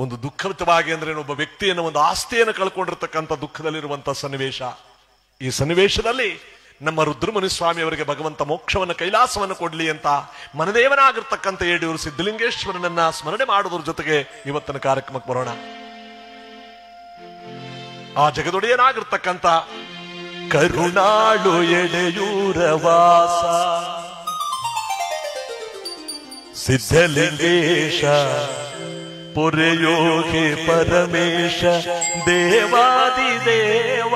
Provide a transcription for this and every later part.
ಒಂದು ದುಃಖಿತವಾಗಿ ಅಂದ್ರೆ ಒಬ್ಬ ವ್ಯಕ್ತಿಯನ್ನು, ಒಂದು ಆಸ್ತಿಯನ್ನು ಕಳ್ಕೊಂಡಿರ್ತಕ್ಕಂಥ ದುಃಖದಲ್ಲಿರುವಂತ ಸನ್ನಿವೇಶ. ಈ ಸನ್ನಿವೇಶದಲ್ಲಿ ನಮ್ಮ ರುದ್ರಮುನಿಸ್ವಾಮಿ ಅವರಿಗೆ ಭಗವಂತ ಮೋಕ್ಷವನ್ನು, ಕೈಲಾಸವನ್ನು ಕೊಡ್ಲಿ ಅಂತ ಮನದೇವನಾಗಿರ್ತಕ್ಕಂಥ ಯಡಿಯೂರು ಸಿದ್ಧಲಿಂಗೇಶ್ವರನನ್ನ ಸ್ಮರಣೆ ಮಾಡೋದ್ರ ಜೊತೆಗೆ ಇವತ್ತಿನ ಕಾರ್ಯಕ್ರಮಕ್ಕೆ ಬರೋಣ. ಆ ಜಗದೊಡೆಯನಾಗಿರ್ತಕ್ಕಂಥ ಕರುಣಾಳು ಎಡೆಯೂರ ವಾಸ ಸಿದ್ಧಲಿಂಗೇಶ ಪೊರೆಯೋಗಿ ಪರಮೇಶ ದೇವಾದಿದೇವ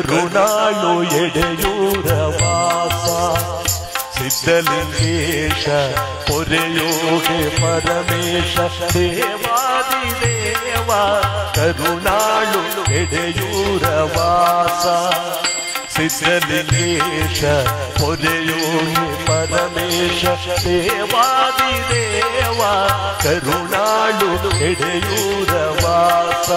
ಕರುಣಾಳು ಎಡೆಯೂರ ವಾಸ ಸಿದ್ಧಲಿಂಗೇಶ ಪೊರೆಯೋಗಿ ಪರಮೇಶ ದೇವಾದಿದೇವ ಕರುಣಾಳು ಎಡೆಯೂರ ವಾಸ ಸಿದ್ಧಲಿಂಗೇಶ ಪೊರೆಯೋಗಿ ಪರಮೇಶ ದೇವಾದಿದೇವ ಕರುಣಾಳು ಎಡೆಯೂರ ವಾಸ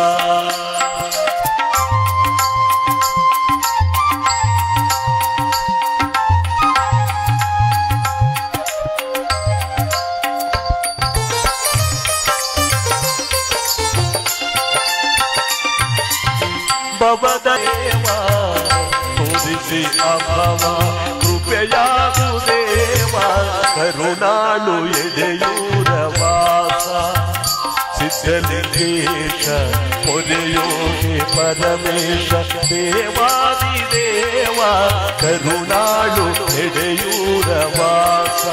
ಭವದೇವ ತೋರಿಸಿ ಅಭವ ಕೃಪೆಯಾಗು ದೇವ ಕರುಣಾಳು ಎಡೆಯೂರ ವಾಸ ಸಿದ್ಧಲಿಂಗೇಶ ಪೊರೆಯೋಗಿ ಪರಮೇಶ ದೇವಾದಿದೇವ ಕರುಣಾಳು ಎಡೆಯೂರ ವಾಸ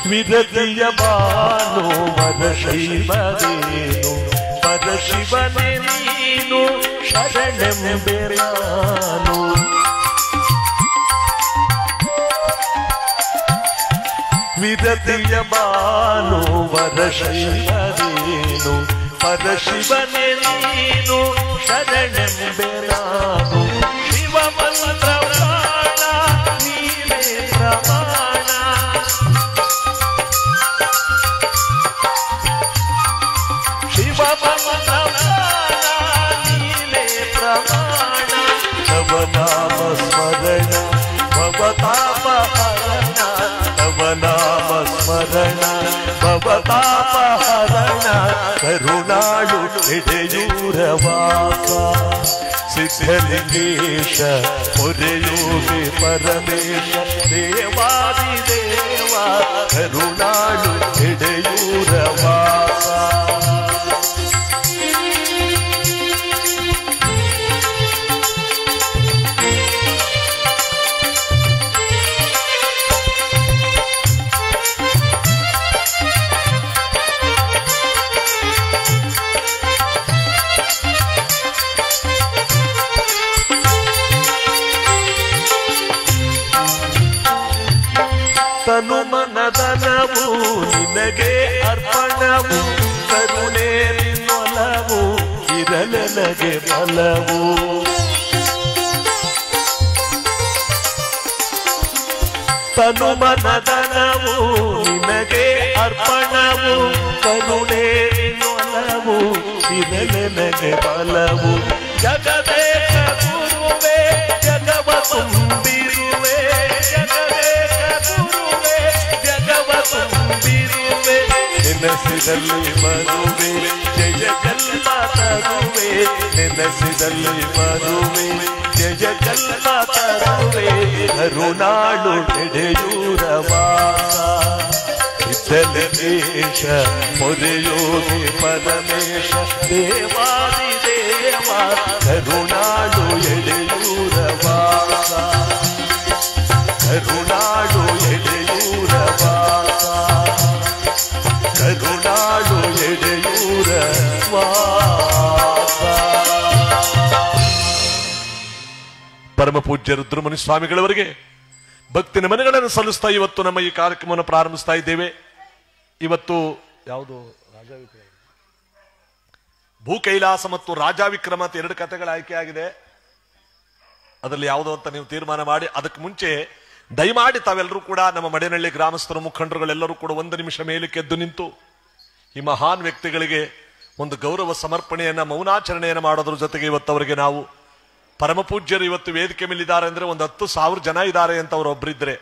ವಿರತಿಯ ಬಾನು ವರಶೈವನೇನು ಪರಶಿವನೇ ನೀನು ಶರಣೆಂಬೆರಾನು ವಿರತಿಯ ಬಾನು ವರಶೈವನೇನು ಪರಶಿವನೇ ನೀನು ಶರಣೆಂಬೆರಾನು ಶಿವ ಮಂತ್ರ ಪ್ರಾಣ ನೀನೇ ಪ್ರಮಾಣ ಶಿವ ಮಂತ್ರ ನೀನೇ ಪ್ರಮಾಣ ತವ ನಾಮ ಸ್ಮರಣ ಭವತಾಪ ಹರಣ ತವ ನಾಮ ಸ್ಮರಣ ಭವತಾಪ ಹರಣ ಕರುಣಾಳು ಎಡೆಯೂರ ವಾಸ ಸಿದ್ಧಲಿಂಗೇಶ ಪೊರೆಯೋಗಿ ಪರಮೇಶ ದೇವಾದಿದೇವ ಕರುಣಾಳು ಎಡೆಯೂರ ವಾಸ ತನು ಮನದನವು ನಿನಗೆ ಅರ್ಪಣವು ಕರುಣೆ ನಿನ್ನೊಲವು ಇರಲೆನಗೆ ಫಲವು ತನು ಮನದನವು ನಿನಗೆ ಅರ್ಪಣವು ಕರುಣೆ ನಿನ್ನೊಲವು ಇರಲೆನಗೆ ಫಲವು ಜಗದೇಕ ಗುರುವೇ ಜಗವ ತುಂಬಿರುವೆ ನೆನೆಸಿದಲ್ಲಿ ಬರುವೆ ಜಯ ಕಲ್ಪ ತರುವೆ ನೆನೆಸಿದಲ್ಲಿ ಬರುವೆ ಜಯ ಕಲ್ಪ ತರುವೆ ಕರುಣಾಳು ಎಡೆಯೂರ ವಾಸ ಸಿದ್ಧಲಿಂಗೇಶ ಪೊರೆಯೋಗಿ ಪರಮೇಶ ದೇವಾದಿದೇವ ಕರುಣಾಳು ಎಡೆಯೂರ ವಾಸ ಕರುಣಾಳು ಎಡೆಯೂರ ಪರಮ ಪೂಜ್ಯ ರುದ್ರಮುನಿ ಸ್ವಾಮಿಗಳವರಿಗೆ ಭಕ್ತಿ ನಮನಗಳನ್ನು ಸಲ್ಲಿಸ್ತಾ ಇವತ್ತು ನಮ್ಮ ಈ ಕಾರ್ಯಕ್ರಮವನ್ನು ಪ್ರಾರಂಭಿಸ್ತಾ ಇದ್ದೇವೆ. ಇವತ್ತು ಯಾವುದು ಭೂ ಕೈಲಾಸ ಮತ್ತು ರಾಜ ವಿಕ್ರಮ ಅಂತ 2 ಕಥೆಗಳ ಆಯ್ಕೆಯಾಗಿದೆ. ಅದರಲ್ಲಿ ಯಾವುದು ಅಂತ ನೀವು ತೀರ್ಮಾನ ಮಾಡಿ. ಅದಕ್ಕೆ ಮುಂಚೆ ದಯಮಾಡಿ ತಾವೆಲ್ಲರೂ ಕೂಡ ನಮ್ಮ ಮಡೆನಹಳ್ಳಿ ಗ್ರಾಮಸ್ಥರ ಮುಖಂಡರುಗಳೆಲ್ಲರೂ ಕೂಡ 1 ನಿಮಿಷ ಮೇಲಕ್ಕೆ ಎದ್ದು ನಿಂತು ಈ ಮಹಾನ್ ವ್ಯಕ್ತಿಗಳಿಗೆ ಒಂದು ಗೌರವ ಸಮರ್ಪಣೆಯನ್ನ ಮೌನಾಚರಣೆಯನ್ನು ಮಾಡೋದ್ರ ಜೊತೆಗೆ ಇವತ್ತು ಅವರಿಗೆ ನಾವು ಪರಮ ಪೂಜ್ಯರು ಇವತ್ತು ವೇದಿಕೆ ಮೇಲಿದ್ದಾರೆ ಅಂದ್ರೆ ಒಂದು 10,000 ಜನ ಇದ್ದಾರೆ ಅಂತ ಅವರೊಬ್ಬರಿದ್ರೆ,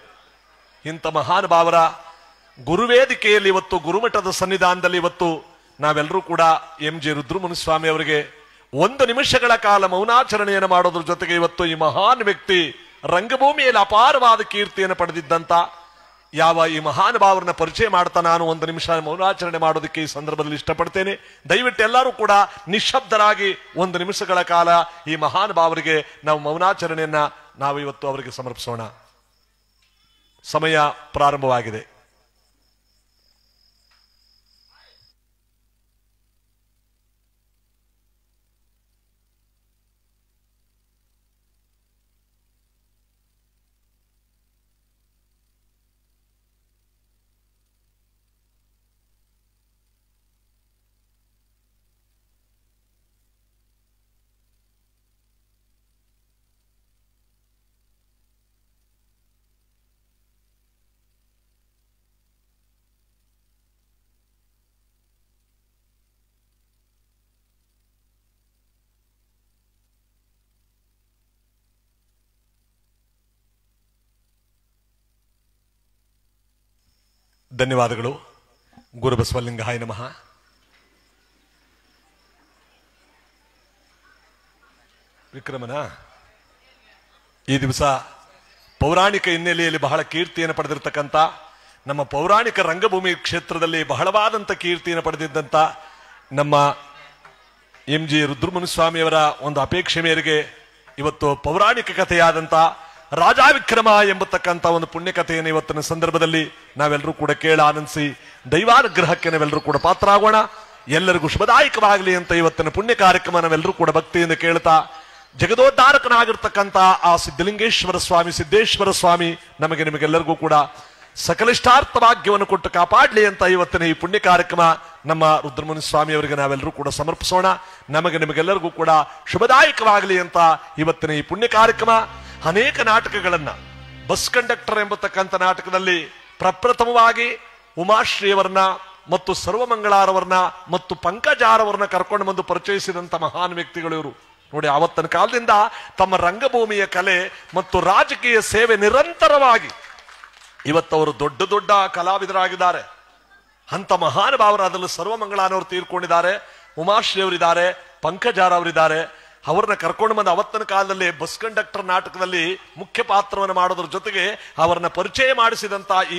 ಇಂಥ ಮಹಾನ್ ಭಾವರ ಗುರುವೇದಿಕೆಯಲ್ಲಿ ಇವತ್ತು ಗುರುಮಠದ ಸನ್ನಿಧಾನದಲ್ಲಿ ಇವತ್ತು ನಾವೆಲ್ಲರೂ ಕೂಡ MG ರುದ್ರಮುನಿ ಸ್ವಾಮಿ ಅವರಿಗೆ 1 ನಿಮಿಷಗಳ ಕಾಲ ಮೌನಾಚರಣೆಯನ್ನು ಮಾಡೋದ್ರ ಜೊತೆಗೆ ಇವತ್ತು ಈ ಮಹಾನ್ ವ್ಯಕ್ತಿ ರಂಗಭೂಮಿಯಲ್ಲಿ ಅಪಾರವಾದ ಕೀರ್ತಿಯನ್ನು ಪಡೆದಿದ್ದಂತ ಯಾವ ಈ ಮಹಾನ್ ಭಾವರನ್ನ ಪರಿಚಯ ಮಾಡ್ತಾ ನಾನು 1 ನಿಮಿಷ ಮೌನಾಚರಣೆ ಮಾಡೋದಕ್ಕೆ ಈ ಸಂದರ್ಭದಲ್ಲಿ ಇಷ್ಟಪಡ್ತೇನೆ. ದಯವಿಟ್ಟು ಎಲ್ಲರೂ ಕೂಡ ನಿಶ್ಶಬ್ದರಾಗಿ 1 ನಿಮಿಷಗಳ ಕಾಲ ಈ ಮಹಾನ್ ಭಾವರಿಗೆ ನಾವು ಮೌನಾಚರಣೆಯನ್ನ ನಾವು ಇವತ್ತು ಅವರಿಗೆ ಸಮರ್ಪಿಸೋಣ. ಸಮಯ ಪ್ರಾರಂಭವಾಗಿದೆ. ಧನ್ಯವಾದಗಳು. ಗುರುಬಸವಲಿಂಗಾಯ ನಮಃ. ವಿಕ್ರಮನ ಈ ದಿವಸ ಪೌರಾಣಿಕ ಹಿನ್ನೆಲೆಯಲ್ಲಿ ಬಹಳ ಕೀರ್ತಿಯನ್ನು ಪಡೆದಿರತಕ್ಕಂಥ ನಮ್ಮ ಪೌರಾಣಿಕ ರಂಗಭೂಮಿ ಕ್ಷೇತ್ರದಲ್ಲಿ ಬಹಳವಾದಂಥ ಕೀರ್ತಿಯನ್ನು ಪಡೆದಿದ್ದಂಥ ನಮ್ಮ MG ರುದ್ರಮುನಿ ಸ್ವಾಮಿಯವರ ಒಂದು ಅಪೇಕ್ಷೆ ಮೇರೆಗೆ ಇವತ್ತು ಪೌರಾಣಿಕ ಕಥೆಯಾದಂಥ ರಾಜ ವಿಕ್ರಮ ಎಂಬತಕ್ಕಂಥ ಒಂದು ಪುಣ್ಯಕಥೆಯನ್ನು ಇವತ್ತಿನ ಸಂದರ್ಭದಲ್ಲಿ ನಾವೆಲ್ಲರೂ ಕೂಡ ಕೇಳ ಆನಂದಿಸಿ ದೈವಾನುಗ್ರಹಕ್ಕೆ ನಾವೆಲ್ಲರೂ ಕೂಡ ಪಾತ್ರ ಆಗೋಣ. ಎಲ್ಲರಿಗೂ ಶುಭದಾಯಕವಾಗಲಿ ಅಂತ ಇವತ್ತಿನ ಪುಣ್ಯ ಕಾರ್ಯಕ್ರಮ ನಾವೆಲ್ಲರೂ ಕೂಡ ಭಕ್ತಿಯಿಂದ ಕೇಳ್ತಾ ಜಗದೋದ್ಧಾರಕನಾಗಿರ್ತಕ್ಕಂಥ ಆ ಸಿದ್ಧಲಿಂಗೇಶ್ವರ ಸ್ವಾಮಿ ಸಿದ್ದೇಶ್ವರ ಸ್ವಾಮಿ ನಮಗೆ ನಿಮಗೆಲ್ಲರಿಗೂ ಕೂಡ ಸಕಲಿಷ್ಟಾರ್ಥ ಭಾಗ್ಯವನ್ನು ಕೊಟ್ಟು ಕಾಪಾಡಲಿ ಅಂತ ಇವತ್ತಿನ ಈ ಪುಣ್ಯ ಕಾರ್ಯಕ್ರಮ ನಮ್ಮ ರುದ್ರಮುನಿ ಸ್ವಾಮಿ ಅವರಿಗೆ ನಾವೆಲ್ಲರೂ ಕೂಡ ಸಮರ್ಪಿಸೋಣ. ನಮಗೆ ನಿಮಗೆಲ್ಲರಿಗೂ ಕೂಡ ಶುಭದಾಯಕವಾಗಲಿ ಅಂತ ಇವತ್ತಿನ ಈ ಪುಣ್ಯ ಕಾರ್ಯಕ್ರಮ. ಅನೇಕ ನಾಟಕಗಳನ್ನ ಬಸ್ ಕಂಡಕ್ಟರ್ ಎಂಬತಕ್ಕಂಥ ನಾಟಕದಲ್ಲಿ ಪ್ರಪ್ರಥಮವಾಗಿ ಉಮಾಶ್ರೀಯವರನ್ನ ಮತ್ತು ಸರ್ವಮಂಗಳಾರವರನ್ನ ಮತ್ತು ಪಂಕಜಾರವರನ್ನ ಕರ್ಕೊಂಡು ಬಂದು ಪರಿಚಯಿಸಿದಂತ ಮಹಾನ್ ವ್ಯಕ್ತಿಗಳು ಇವರು. ನೋಡಿ, ಆವತ್ತಿನ ಕಾಲದಿಂದ ತಮ್ಮ ರಂಗಭೂಮಿಯ ಕಲೆ ಮತ್ತು ರಾಜಕೀಯ ಸೇವೆ ನಿರಂತರವಾಗಿ ಇವತ್ತವರು ದೊಡ್ಡ ದೊಡ್ಡ ಕಲಾವಿದರಾಗಿದ್ದಾರೆ. ಅಂತ ಮಹಾನ್ ಭಾವರಾದಲ್ಲಿ ಸರ್ವಮಂಗಳಾನವರು ತೀರ್ಕೊಂಡಿದ್ದಾರೆ, ಉಮಾಶ್ರೀ ಅವರಿದ್ದಾರೆ, ಪಂಕಜಾರ ಅವರಿದ್ದಾರೆ. ಅವರನ್ನ ಕರ್ಕೊಂಡು ಬಂದು ಅವತ್ತಿನ ಕಾಲದಲ್ಲಿ ಬಸ್ ಕಂಡಕ್ಟರ್ ನಾಟಕದಲ್ಲಿ ಮುಖ್ಯ ಪಾತ್ರವನ್ನು ಮಾಡೋದ್ರ ಜೊತೆಗೆ ಅವರನ್ನ ಪರಿಚಯ ಮಾಡಿಸಿದಂತ ಈ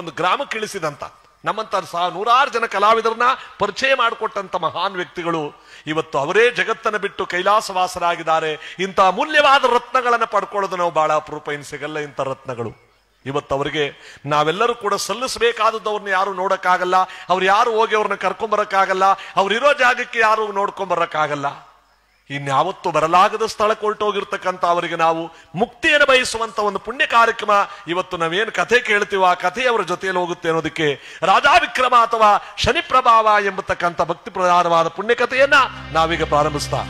ಒಂದು ಗ್ರಾಮಕ್ಕೆ ಇಳಿಸಿದಂತ ನಮ್ಮಂತ 100 ಜನ ಕಲಾವಿದರನ್ನ ಪರಿಚಯ ಮಾಡಿಕೊಟ್ಟಂತ ಮಹಾನ್ ವ್ಯಕ್ತಿಗಳು ಇವತ್ತು ಅವರೇ ಜಗತ್ತನ್ನು ಬಿಟ್ಟು ಕೈಲಾಸವಾಸರಾಗಿದ್ದಾರೆ. ಇಂಥ ಅಮೂಲ್ಯವಾದ ರತ್ನಗಳನ್ನು ಪಡ್ಕೊಳ್ಳೋದು ನಾವು ಬಹಳ ಅಪರೂಪ, ಇನ್ನು ಸಿಗಲ್ಲ ಇಂಥ ರತ್ನಗಳು. ಇವತ್ತು ಅವರಿಗೆ ನಾವೆಲ್ಲರೂ ಕೂಡ ಸಲ್ಲಿಸಬೇಕಾದದ್ದು ಅವ್ರನ್ನ ಯಾರು ನೋಡಕ್ಕಾಗಲ್ಲ, ಅವ್ರು ಯಾರು ಹೋಗಿ ಅವ್ರನ್ನ ಕರ್ಕೊಂಬರಕ್ಕಾಗಲ್ಲ, ಅವ್ರಿರೋ ಜಾಗಕ್ಕೆ ಯಾರು ನೋಡ್ಕೊಂಬರಕ್ಕಾಗಲ್ಲ. ಇನ್ಯಾವತ್ತು ಬರಲಾಗದ ಸ್ಥಳಕ್ಕೆ ಹೊರಟೋಗಿರ್ತಕ್ಕಂಥ ಅವರಿಗೆ ನಾವು ಮುಕ್ತಿಯನ್ನು ಬಯಸುವಂತ ಒಂದು ಪುಣ್ಯ ಕಾರ್ಯಕ್ರಮ ಇವತ್ತು ನಾವೇನು ಕಥೆ ಕೇಳ್ತೀವೋ ಆ ಕಥೆ ಅವರ ಜೊತೆಯಲ್ಲಿ ಹೋಗುತ್ತೆ ಅನ್ನೋದಕ್ಕೆ ರಾಜಾ ವಿಕ್ರಮ ಅಥವಾ ಶನಿ ಪ್ರಭಾವ ಎಂಬತಕ್ಕಂಥ ಭಕ್ತಿ ಪ್ರಧಾನವಾದ ಪುಣ್ಯ ಕಥೆಯನ್ನ ನಾವೀಗ ಪ್ರಾರಂಭಿಸ್ತಾ